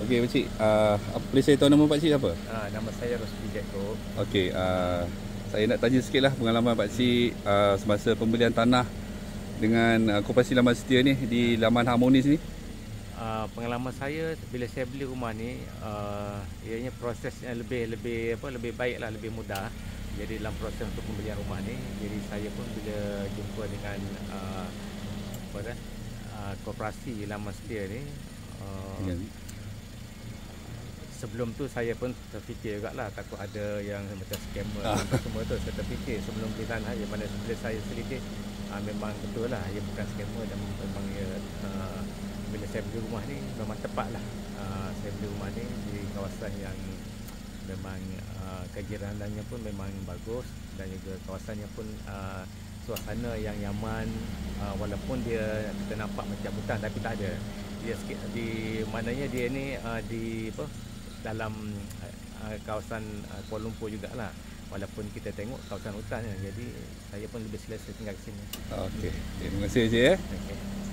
Okey Pak Cik, boleh saya tahu nama Pak Cik apa? Nama saya Rosli Jacob. Okey, saya nak tanya sikitlah pengalaman Pak Cik semasa pembelian tanah dengan Koperasi Laman Setia ni di Laman Harmonis ni. Pengalaman saya bila saya beli rumah ni, ianya prosesnya lebih baik lah, lebih mudah. Jadi dalam proses untuk pembelian rumah ni, jadi saya pun bila jumpa dengan Koperasi Laman Setia ni, sebelum tu saya pun terfikir juga lah, takut ada yang macam scammer semua tu. Saya terfikir sebelum beli tanah, yang mana bila saya selidik, memang betul lah, ia bukan scammer dan memang ia, bila saya beli rumah ni memang tepat lah. Saya beli rumah ni di kawasan yang memang kegiranannya pun memang bagus, dan juga kawasannya pun suasana yang nyaman, walaupun dia kita nampak macam hutan tapi tak ada. Dia sikit di mananya dia ni di dalam kawasan Kuala Lumpur jugalah, walaupun kita tengok kawasan hutan. Jadi saya pun lebih selesa tinggal di sini. Okey, terima kasih Cik. Okay.